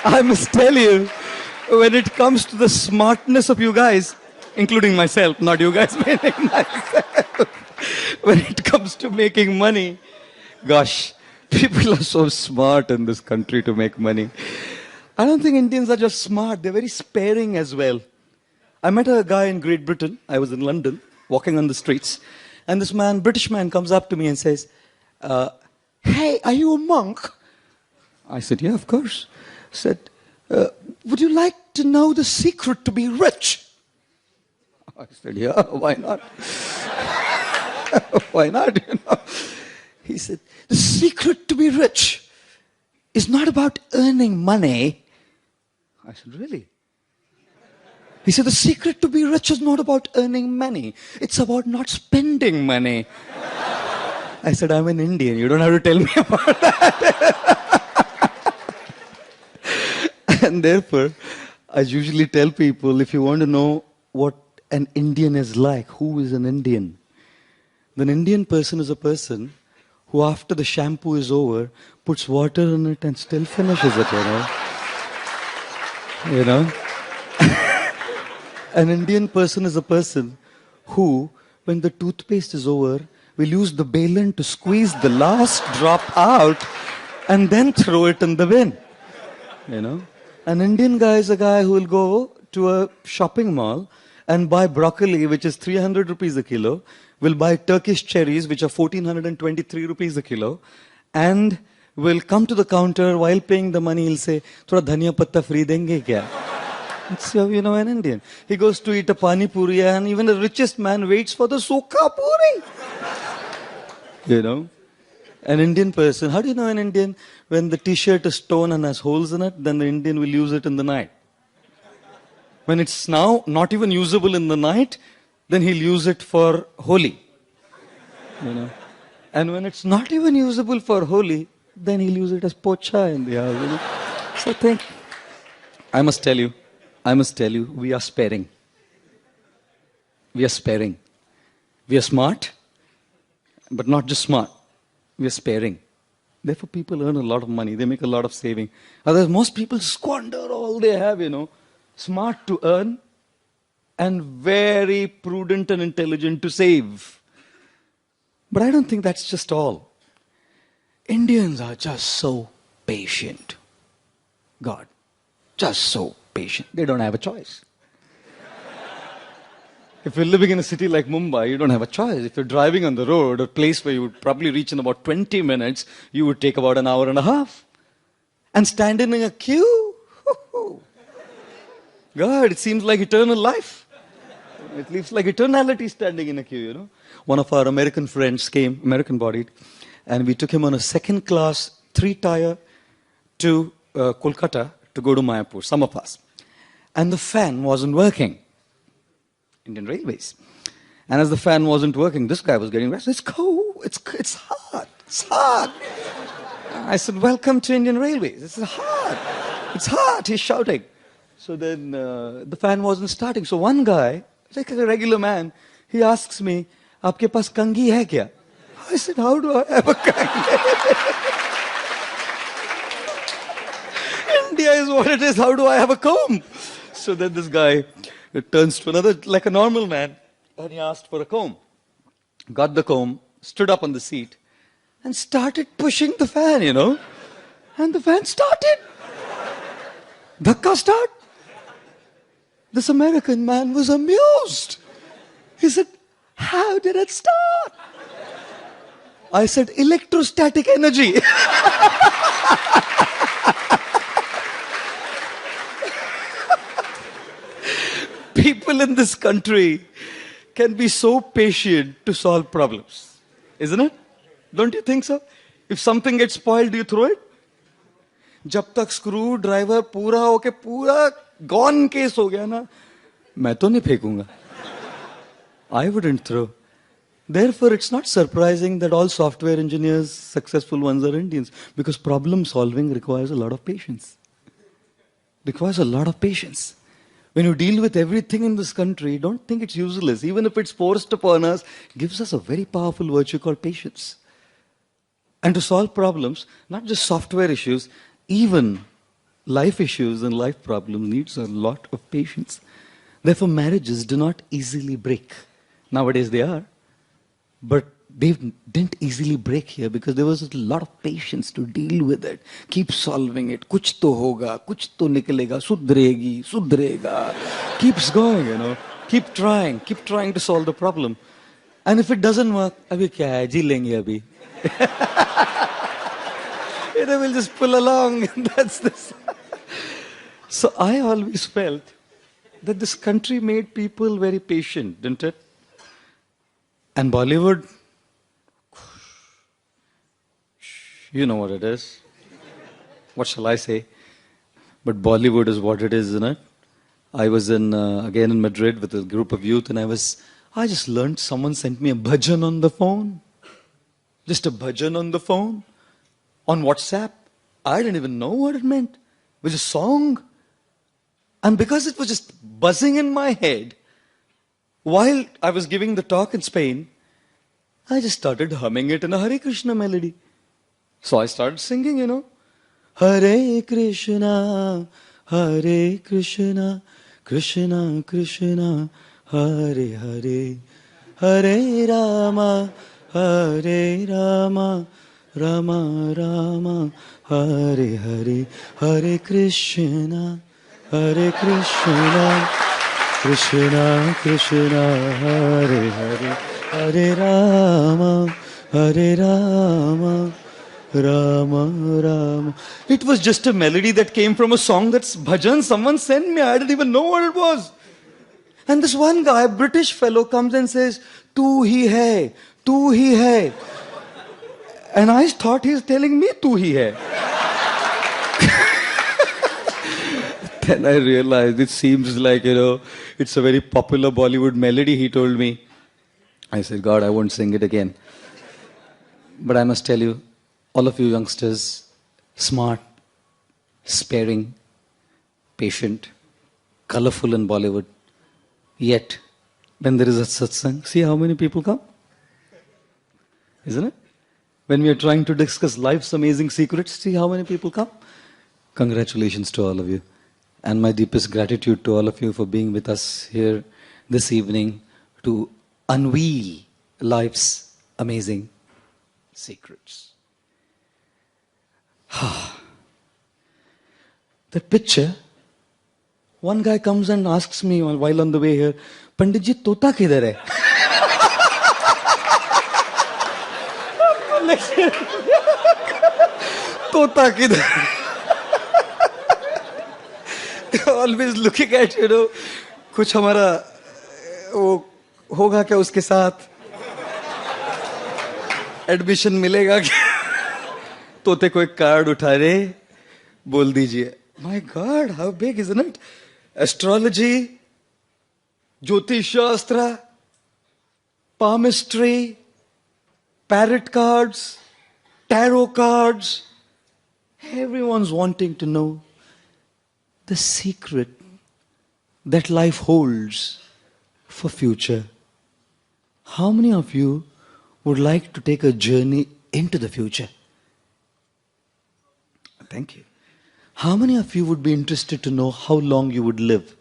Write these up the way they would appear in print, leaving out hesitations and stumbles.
I must tell you, when it comes to the smartness of you guys, including myself, not you guys, meaning myself, when it comes to making money, gosh, people are so smart in this country to make money. I don't think Indians are just smart, they're very sparing as well. I met a guy in Great Britain, I was in London, walking on the streets, and this man, British man, comes up to me and says, hey, are you a monk? I said, yeah, of course. He said, would you like to know the secret to be rich? I said, yeah, why not? Why not, you know? He said, the secret to be rich is not about earning money. I said, really? He said, the secret to be rich is not about earning money. It's about not spending money. I said, I'm an Indian. You don't have to tell me about that. And therefore, I usually tell people, if you want to know what an Indian is like, who is an Indian? An Indian person is a person who, after the shampoo is over, puts water in it and still finishes it, you know? You know? An Indian person is a person who, when the toothpaste is over, will use the balan to squeeze the last drop out and then throw it in the bin. You know? An Indian guy is a guy who will go to a shopping mall and buy broccoli, which is 300 rupees a kilo, will buy Turkish cherries, which are 1423 rupees a kilo, and will come to the counter while paying the money, he'll say, "Thoda dhaniya patta free denge kya?" It's how you know an Indian. He goes to eat a pani puri, and even the richest man waits for the sukha puri. You know? An Indian person, how do you know an Indian? When the t-shirt is torn and has holes in it, then the Indian will use it in the night. When it's now not even usable in the night, then he'll use it for Holi. You know? And when it's not even usable for Holi, then he'll use it as pocha in the house. You know? So I think, I must tell you, we are sparing. We are sparing. We are smart, but not just smart. We are sparing. Therefore, people earn a lot of money. They make a lot of saving. Otherwise, most people squander all they have, you know. Smart to earn and very prudent and intelligent to save. But I don't think that's just all. Indians are just so patient. God, just so patient. They don't have a choice. If you're living in a city like Mumbai, you don't have a choice. If you're driving on the road, a place where you would probably reach in about 20 minutes, you would take about an hour and a half. And standing in a queue, God, it seems like eternal life. It seems like eternality standing in a queue, you know. One of our American friends came, American-bodied, and we took him on a second-class 3-tier to Kolkata to go to Mayapur, some of us. And the fan wasn't working. Indian Railways. And as the fan wasn't working, this guy was getting restless. It's cold. It's hot. It's hot. I said, welcome to Indian Railways. It's hot. It's hot. He's shouting. So then the fan wasn't starting. So one guy, like a regular man, he asks me, "Aapke paas kangi hai kya?" I said, how do I have a kangi? India is what it is. How do I have a comb? So then this guy turns to another, like a normal man, and he asked for a comb. Got the comb, stood up on the seat, and started pushing the fan, you know. And the fan started. Dhakka start. This American man was amused. He said, how did it start? I said, electrostatic energy. People in this country can be so patient to solve problems. Isn't it? Don't you think so? If something gets spoiled, do you throw it? जब तक screw driver पूरा होके पूरा gone case हो गया ना, मैं तो नहीं फेंकूंगा. I wouldn't throw. Therefore, it's not surprising that all software engineers, successful ones, are Indians, because problem solving requires a lot of patience. Requires a lot of patience. When you deal with everything in this country, don't think it's useless. Even if it's forced upon us, it gives us a very powerful virtue called patience. And to solve problems, not just software issues, even life issues and life problems needs a lot of patience. Therefore, marriages do not easily break. Nowadays they are, but they didn't easily break here because there was a lot of patience to deal with it. Keep solving it. Kuch to hoga, kuch to nikalega, sudhregi, sudhrega. Keeps going, you know. Keep trying to solve the problem. And if it doesn't work, abhi kya hai, ji lenge abhi. You know, we'll just pull along, and that's this. So I always felt that this country made people very patient, didn't it? And Bollywood, you know what it is. What shall I say? But Bollywood is what it is, isn't it? I was again in Madrid with a group of youth, and I just learned, someone sent me a bhajan on the phone. Just a bhajan on the phone. On WhatsApp. I didn't even know what it meant. It was a song. And because it was just buzzing in my head, while I was giving the talk in Spain, I just started humming it in a Hare Krishna melody. So I started singing, you know. Hare Krishna, Hare Krishna, Krishna Krishna, Hare Hare, Hare Rama, Hare Rama, Rama Rama, Hare Hare, Hare Krishna, Hare Krishna, Krishna Krishna, Hare Hare, Hare Rama, Hare Rama, Rama Rama. It was just a melody that came from a song that's bhajan someone sent me. I didn't even know what it was. And this one guy, British fellow, comes and says, "Tu hi hai, tu hi hai." And I thought he's telling me tu hi hai. Then I realized it seems like, you know, it's a very popular Bollywood melody, he told me. I said, God, I won't sing it again. But I must tell you, all of you youngsters, smart, sparing, patient, colorful in Bollywood. Yet, when there is a satsang, see how many people come? Isn't it? When we are trying to discuss life's amazing secrets, see how many people come? Congratulations to all of you. And my deepest gratitude to all of you for being with us here this evening to unveil life's amazing secrets. That picture, one guy comes and asks me while on the way here, Pandit ji, tota kidhar hai? Tota kidhar? Always looking at, you know, कुछ हमारा वो होगा क्या उसके साथ? Admission मिलेगा क्या? तोते को एक कार्ड उठा रे, बोल दीजिए. My God, how big, isn't it? Astrology, Jyotish Shastra, palmistry, tarot cards, tarot cards. Everyone's wanting to know the secret that life holds for future. How many of you would like to take a journey into the future? Thank you. How many of you would be interested to know how long you would live?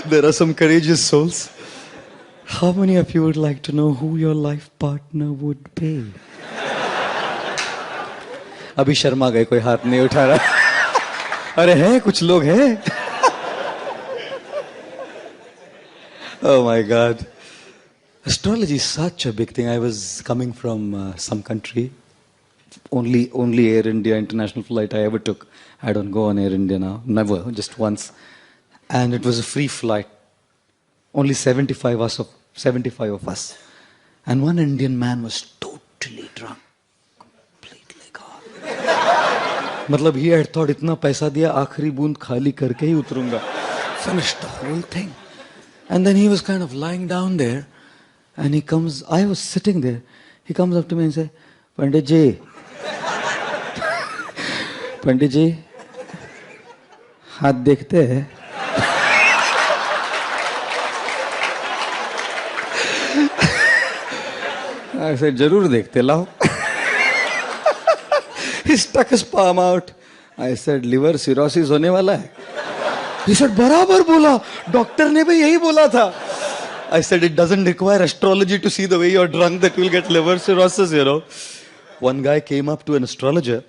There are some courageous souls. How many of you would like to know who your life partner would be? अभी शर्मा गए, कोई हाथ नहीं उठा रहा. अरे हैं कुछ लोग हैं. Oh my God. Astrology is such a big thing. I was coming from some country. Only Air India international flight I ever took. I don't go on Air India now. Never, just once. And it was a free flight. Only 75 of us. And one Indian man was totally drunk. Completely gone. मतलब he had thought इतना पैसा दिया आखिरी बूंद खाली करके ही उतरूंगा. Finished the whole thing. And then he was kind of lying down there. And he comes, I was sitting there. He comes up to me and says, Pandit ji, Pandit ji, हाथ देखते हैं? I said, जरूर देखते लाओ. He stuck his palm out. I said, liver cirrhosis होने वाला है. He said, बराबर बोला. डॉक्टर ने भी यही बोला था. I said, it doesn't require astrology to see the way you're drunk that you'll get liver cirrhosis, you know. One guy came up to an astrologer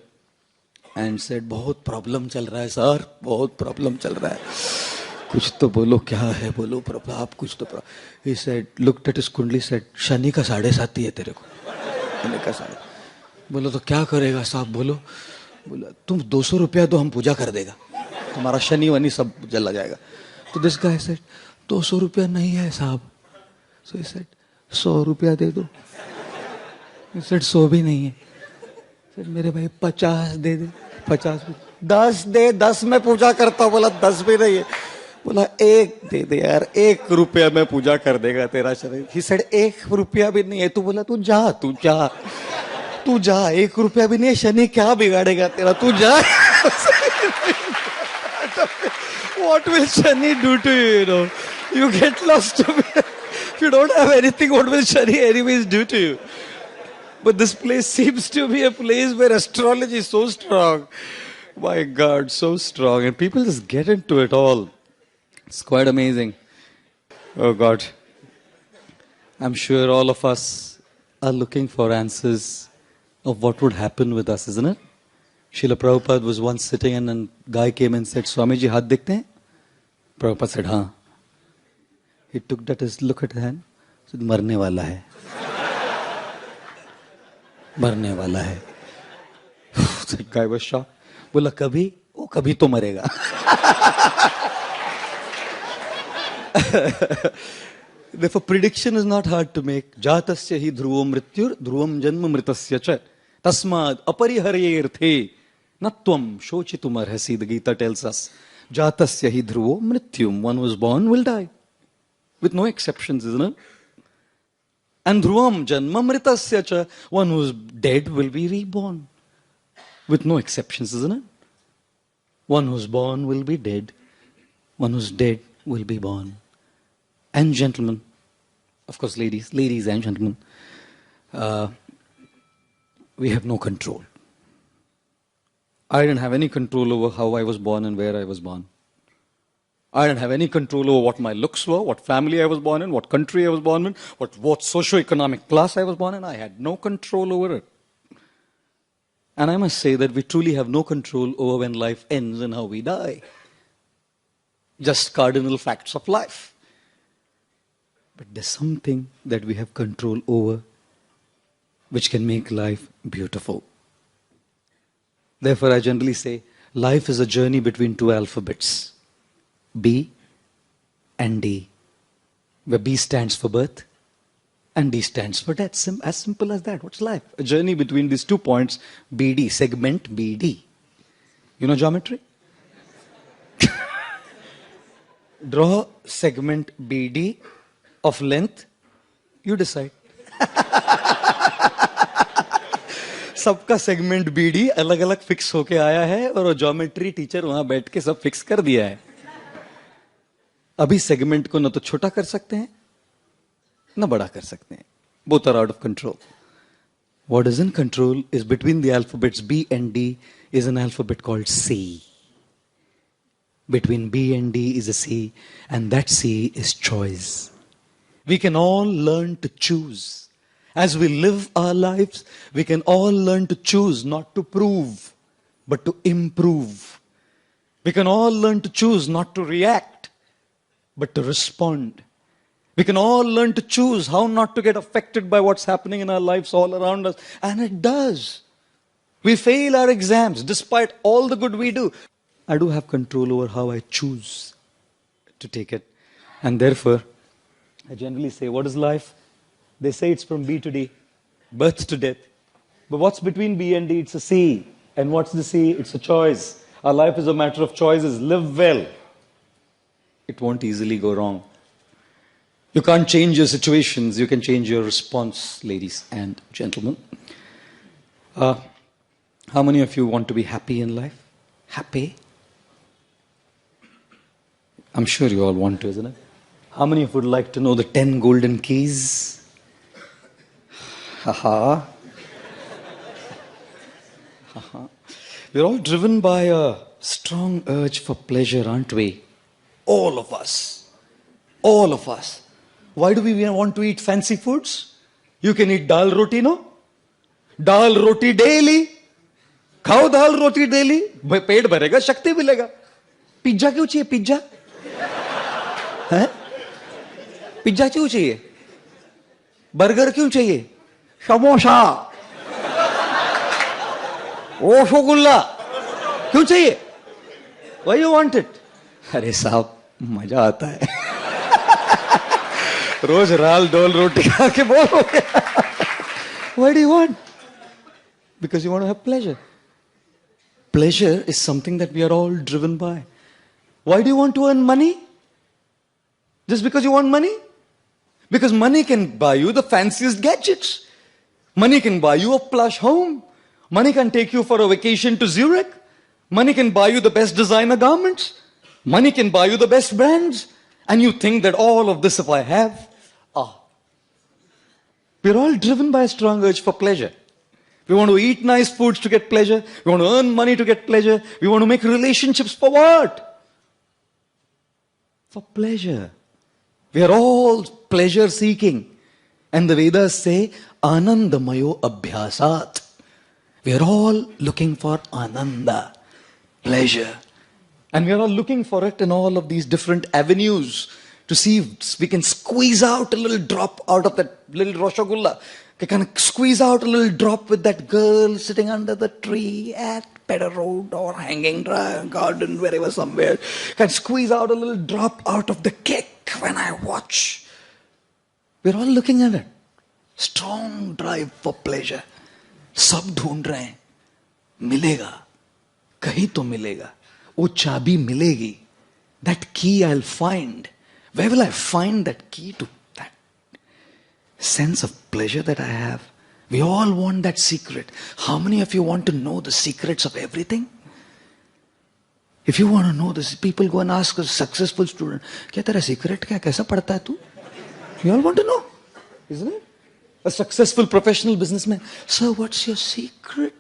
and said, बहुत problem चल रहा है सर, बहुत प्रॉब्लम चल रहा है. कुछ तो बोलो, क्या है बोलो प्रॉब्लम, आप कुछ तो problem. He said, looked at his कुंडली, said, शनि का 7.5 है तेरे को. शनि का 7.5. बोलो तो क्या करेगा साहब, बोलो. बोला तुम 200 रुपया तो हम पूजा कर देगा, तुम्हारा शनि वनी सब जला जाएगा. तो दिस गाय सेड 200 रुपया नहीं है साहब. सो ही सेड 100 रुपया दे दो. ही सेड 100 भी नहीं है. सर मेरे भाई 50 दे दे. 50 10 दे, 10 में पूजा करता हूँ. बोला 10 भी नहीं है. बोला 1 दे दे यार, 1 रुपया में पूजा कर देगा तेरा शरीर. ही सेड 1 रुपया भी नहीं है. तू बोला तू जा, तू जा, तू जा. 1 रुपया भी नहीं है, शनि क्या बिगाड़ेगा तेरा, तू जा. What will Shani do to you, you know? You get lost to me. If you don't have anything, what will Shani anyways do to you? But this place seems to be a place where astrology is so strong. My God, so strong. And people just get into it all. It's quite amazing. Oh God. I'm sure all of us are looking for answers of what would happen with us, isn't it? Srila Prabhupada was once sitting and a guy came and said, Swamiji, haath dikhte hain? Prabhupada said, haan. He took that as look at the hand. Said, marne wala hai. Marne wala hai. The guy was shocked. Bola, kabhi? Oh, kabhi to marega. Therefore, prediction is not hard to make. Jatasya hi dhruvam mrityur, dhruvam janma mritasya cha. Tasmad apariharyerthe natvam shochitum arhasi. The Gita tells us. Jatasya hi dhruvo mrityum. One who is born will die. With no exceptions, isn't it? And dhruvam janma mritasya cha. One who is dead will be reborn. With no exceptions, isn't it? One who is born will be dead. One who is dead will be born. And gentlemen, of course ladies and gentlemen, we have no control. I didn't have any control over how I was born and where I was born. I didn't have any control over what my looks were, what family I was born in, what country I was born in, what socio-economic class I was born in. I had no control over it. And I must say that we truly have no control over when life ends and how we die. Just cardinal facts of life. But there's something that we have control over which can make life beautiful. Therefore, I generally say, life is a journey between 2 alphabets, B and D, where B stands for birth and D stands for death. As simple as that. What's life? A journey between these 2 points, BD, segment BD. You know geometry? Draw segment BD of length, you decide. सबका segment BD अलग अलग fix होके आया है और वो geometry teacher वहां बैठ के सब फिक्स कर दिया है. अभी सेगमेंट को न तो छोटा कर सकते हैं न बड़ा कर सकते हैं. Both are out of control. What is in control is between the alphabets B and D is an alphabet called C. Between B and D is a C, and that C is choice. We can all learn to choose. As we live our lives, we can all learn to choose not to prove, but to improve. We can all learn to choose not to react, but to respond. We can all learn to choose how not to get affected by what's happening in our lives all around us. And it does. We fail our exams despite all the good we do. I do have control over how I choose to take it. And therefore, I generally say, what is life? They say it's from B to D, birth to death. But what's between B and D? It's a C. And what's the C? It's a choice. Our life is a matter of choices. Live well. It won't easily go wrong. You can't change your situations. You can change your response, ladies and gentlemen. How many of you want to be happy in life? Happy? I'm sure you all want to, isn't it? How many of you would like to know the 10 golden keys? Haha. We're all driven by a strong urge for pleasure, aren't we? All of us. All of us. Why do we want to eat fancy foods? You can eat dal roti, no? Dal roti daily. खाओ दाल रोटी daily, पेट भरेगा, शक्ति मिलेगा. Pizza क्यों चाहिए? Pizza है? Pizza क्यों चाहिए? Burger क्यों चाहिए? समोसा, रसगुल्ला क्यों चाहिए? Why you want it? अरे साहब, मजा आता है. रोज राल डोल रोटी खा के बोर हो गया. Why do you want? Because you want to have pleasure. Pleasure is something that we are all driven by. Why do you want to earn money? Just because you want money? Because money can buy you the fanciest gadgets. Money can buy you a plush home. Money can take you for a vacation to Zurich. Money can buy you the best designer garments. Money can buy you the best brands. And you think that all of this if I have, we're all driven by a strong urge for pleasure. We want to eat nice foods to get pleasure. We want to earn money to get pleasure. We want to make relationships for what? For pleasure. We are all pleasure seeking. And the Vedas say, Anandamayo Abhyasat. We are all looking for Ananda, pleasure. And we are all looking for it in all of these different avenues to see if we can squeeze out a little drop out of that little Rasgulla. We can squeeze out a little drop with that girl sitting under the tree at Pedder Road or Hanging Garden, wherever somewhere. Can squeeze out a little drop out of the cake when I watch. We're all looking at it. Strong drive for pleasure. सब ढूंढ रहे हैं. मिलेगा. कहीं तो मिलेगा. वो चाबी मिलेगी. That key I'll find. Where will I find that key to that sense of pleasure that I have? We all want that secret. How many of you want to know the secrets of everything? If you want to know this, people go and ask a successful student, क्या तेरा secret क्या? कैसा पढ़ता है तू? You all want to know, isn't it? A successful professional businessman, sir, what's your secret?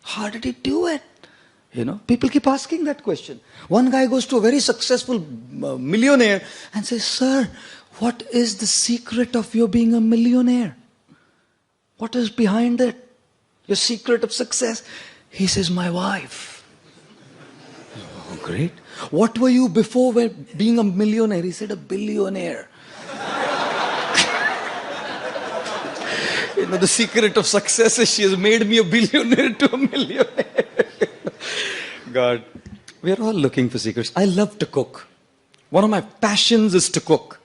How did he do it? You know, people keep asking that question. One guy goes to a very successful millionaire and says, sir, what is the secret of your being a millionaire? What is behind it? Your secret of success? He says, my wife. Oh, great. What were you before being a millionaire? He said, a billionaire. You know, the secret of success is she has made me a billionaire to a millionaire. God, we are all looking for secrets. I love to cook. One of my passions is to cook.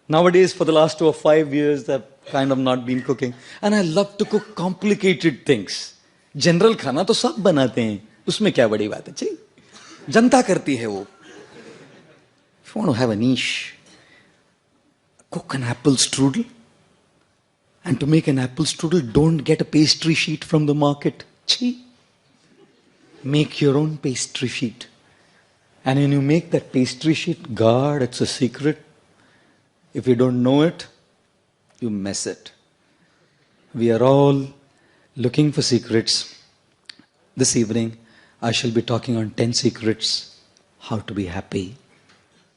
Nowadays, for the last 4 or 5 years, I've kind of not been cooking. And I love to cook complicated things. General खाना तो सब बनाते हैं. उसमें क्या बड़ी बात है? चाहिए. जनता करती है वो. If you want to have a niche, cook an apple strudel. And to make an apple strudel, don't get a pastry sheet from the market. Chhi. Make your own pastry sheet. And when you make that pastry sheet, God, it's a secret. If you don't know it, you mess it. We are all looking for secrets. This evening, I shall be talking on 10 secrets, how to be happy.